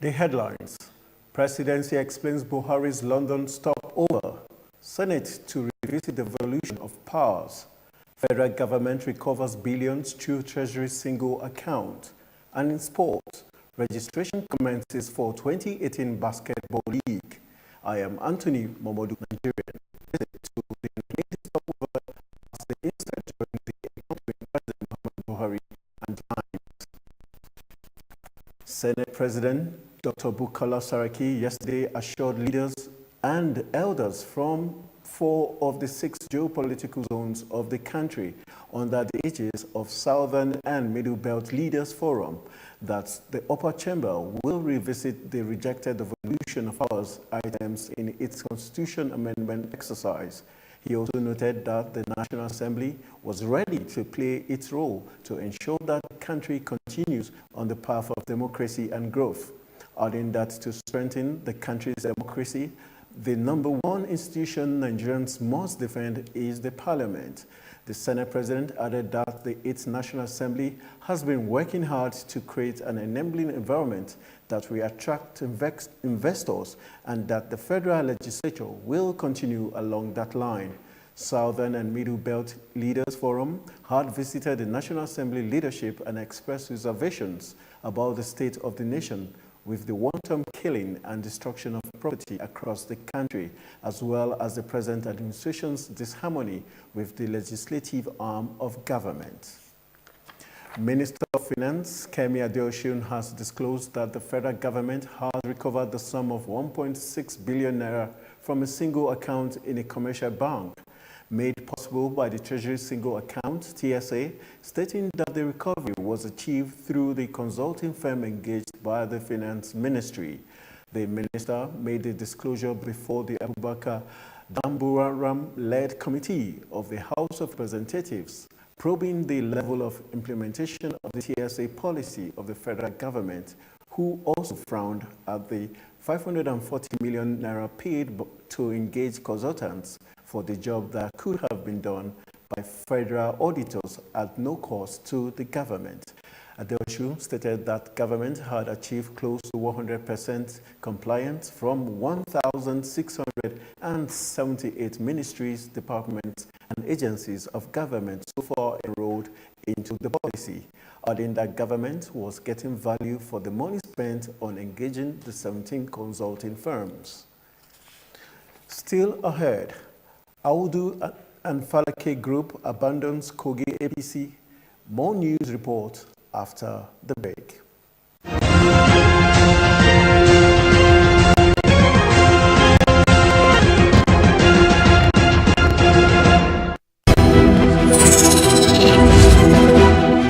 The headlines. Presidency explains Buhari's London stopover. Senate to revisit the devolution of powers. Federal government recovers billions through Treasury single account. And in sports, registration commences for 2018 Basketball League. I am Anthony Momodu, Nigerian. Visit to the Nigerian stopover as the insert during the encountering President Muhammadu Buhari and Times. Senate President Dr. Bukola Saraki yesterday assured leaders and elders from 4 of the 6 geopolitical zones of the country under the aegis of Southern and Middle Belt Leaders Forum that the upper chamber will revisit the rejected devolution of powers items in its constitution amendment exercise. He also noted that the National Assembly was ready to play its role to ensure that the country continues on the path of democracy and growth, adding that to strengthen the country's democracy, the number one institution Nigerians must defend is the parliament. The Senate President added that the 8th National Assembly has been working hard to create an enabling environment that will attract investors and that the federal legislature will continue along that line. Southern and Middle Belt Leaders Forum had visited the National Assembly leadership and expressed reservations about the state of the nation with the wanton killing and destruction of property across the country, as well as the present administration's disharmony with the legislative arm of government. Minister of Finance Kemi Adeosun has disclosed that the federal government has recovered the sum of 1.6 billion naira from a single account in a commercial bank, made possible by the Treasury Single Account, TSA, stating that the recovery was achieved through the consulting firm engaged by the Finance Ministry. The minister made the disclosure before the Abubakar Damburam-led committee of the House of Representatives, probing the level of implementation of the TSA policy of the federal government, who also frowned at the 540 million naira paid to engage consultants for the job that could have been done by federal auditors at no cost to the government. Adeosun stated that government had achieved close to 100% compliance from 1,678 ministries, departments, and agencies of government so far enrolled into the policy, adding that government was getting value for the money spent on engaging the 17 consulting firms. Still ahead, Audu and Falake Group abandons Kogi APC. More news report after the break.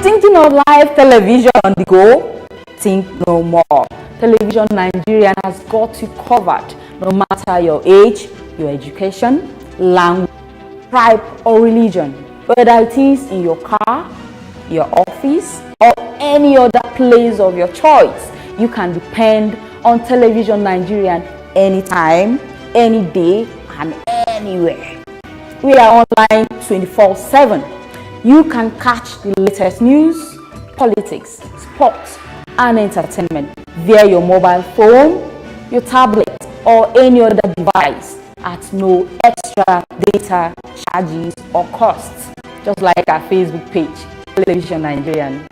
Thinking of live television on the go? Think no more. Television Nigerian has got you covered, no matter your age, your education, language, tribe, or religion. Whether it is in your car, your office, or any other place of your choice, you can depend on Television Nigerian anytime, any day, and anywhere. We are online 24/7. You can catch the latest news, politics, sports, and entertainment via your mobile phone, your tablet, or any other device at no extra data charges or costs, just like our Facebook page, Television Nigerian.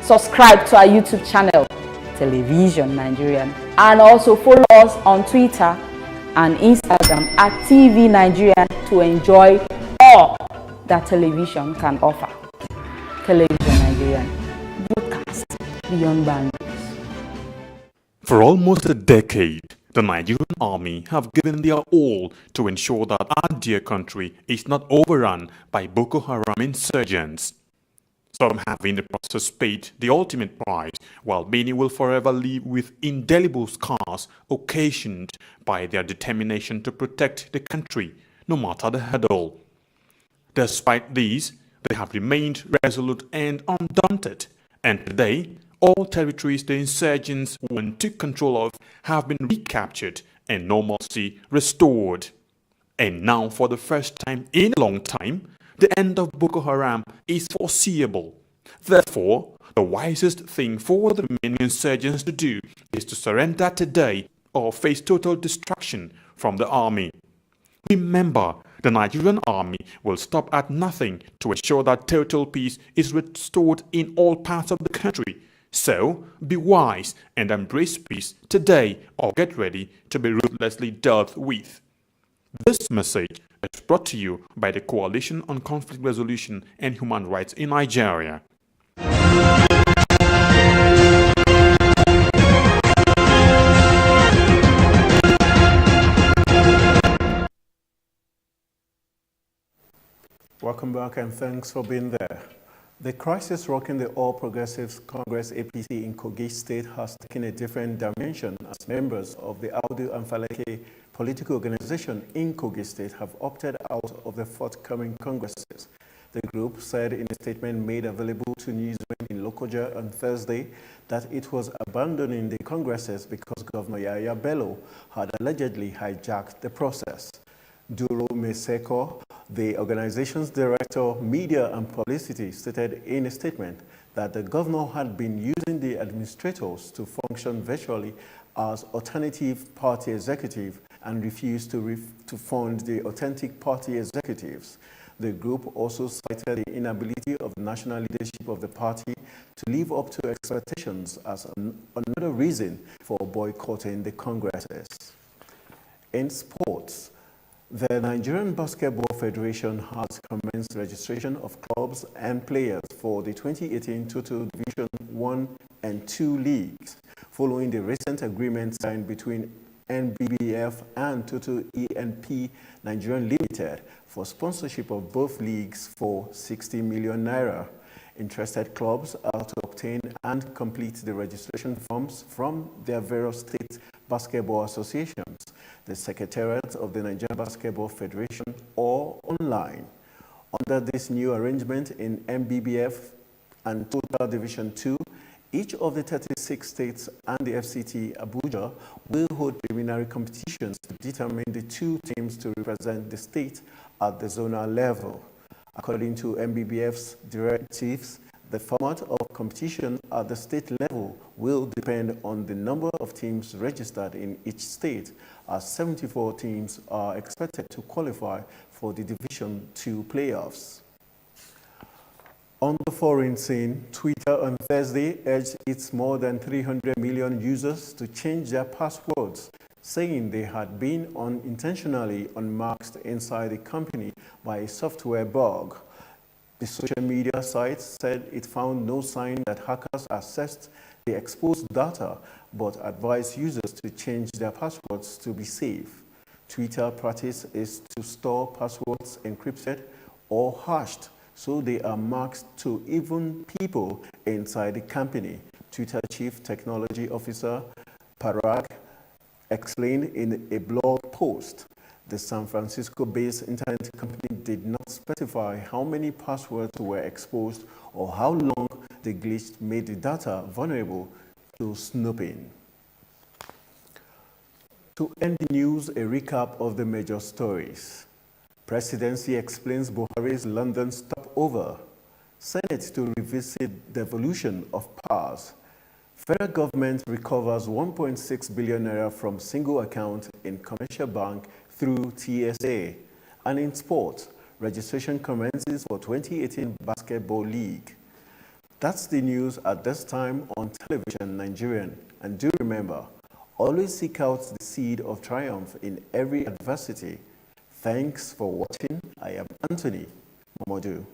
Subscribe to our YouTube channel, Television Nigerian, and also follow us on Twitter and Instagram at TV Nigerian to enjoy all that television can offer. Television Nigerian, broadcast beyond boundaries. For almost a decade, the Nigerian army have given their all to ensure that our dear country is not overrun by Boko Haram insurgents. Some have in the process paid the ultimate price, while many will forever live with indelible scars occasioned by their determination to protect the country, no matter the hurdle. Despite these, they have remained resolute and undaunted, and today, all territories the insurgents once took control of have been recaptured and normalcy restored. And now, for the first time in a long time, the end of Boko Haram is foreseeable. Therefore, the wisest thing for the remaining insurgents to do is to surrender today or face total destruction from the army. Remember, the Nigerian army will stop at nothing to ensure that total peace is restored in all parts of the country. So, be wise and embrace peace today or get ready to be ruthlessly dealt with. This message is brought to you by the Coalition on Conflict Resolution and Human Rights in Nigeria. Welcome back and thanks for being there. The crisis rocking the All Progressives Congress APC in Kogi State has taken a different dimension as members of the Audu and Faleke political organization in Kogi State have opted out of the forthcoming congresses. The group said in a statement made available to newsmen in Lokoja on Thursday that it was abandoning the congresses because Governor Yaya Bello had allegedly hijacked the process. Duro Meseko, the organization's director, media and publicity, stated in a statement that the governor had been using the administrators to function virtually as alternative party executive and refused to fund the authentic party executives. The group also cited the inability of the national leadership of the party to live up to expectations as another reason for boycotting the congresses. In sports, the Nigerian Basketball Federation has commenced registration of clubs and players for the 2018 Total Division 1 and 2 leagues, following the recent agreement signed between NBBF and Total ENP Nigerian Limited for sponsorship of both leagues for 60 million naira. Interested clubs are to obtain and complete the registration forms from their various state basketball associations, the Secretariat of the Nigerian Basketball Federation, or online. Under this new arrangement in MBBF and Total Division 2, each of the 36 states and the FCT Abuja will hold preliminary competitions to determine the two teams to represent the state at the zonal level. According to MBBF's directives, the format of competition at the state level will depend on the number of teams registered in each state, as 74 teams are expected to qualify for the Division 2 playoffs. On the foreign scene, Twitter on Thursday urged its more than 300 million users to change their passwords, saying they had been unintentionally unmasked inside the company by a software bug. The social media site said it found no sign that hackers accessed the exposed data, but advised users to change their passwords to be safe. Twitter practice is to store passwords encrypted or hashed, so they are marked to even people inside the company. Twitter Chief Technology Officer Parag explained in a blog post. The San Francisco-based internet company did not specify how many passwords were exposed or how long the glitch made the data vulnerable to snooping. To end the news, a recap of the major stories. Presidency explains Buhari's London stopover. Senate to revisit devolution of powers. Federal government recovers 1.6 billion naira from single account in commercial bank through TSA. And in sports, registration commences for 2018 Basketball League. That's the news at this time on television Nigerian. And do remember, always seek out the seed of triumph in every adversity. Thanks for watching. I am Anthony Momodu.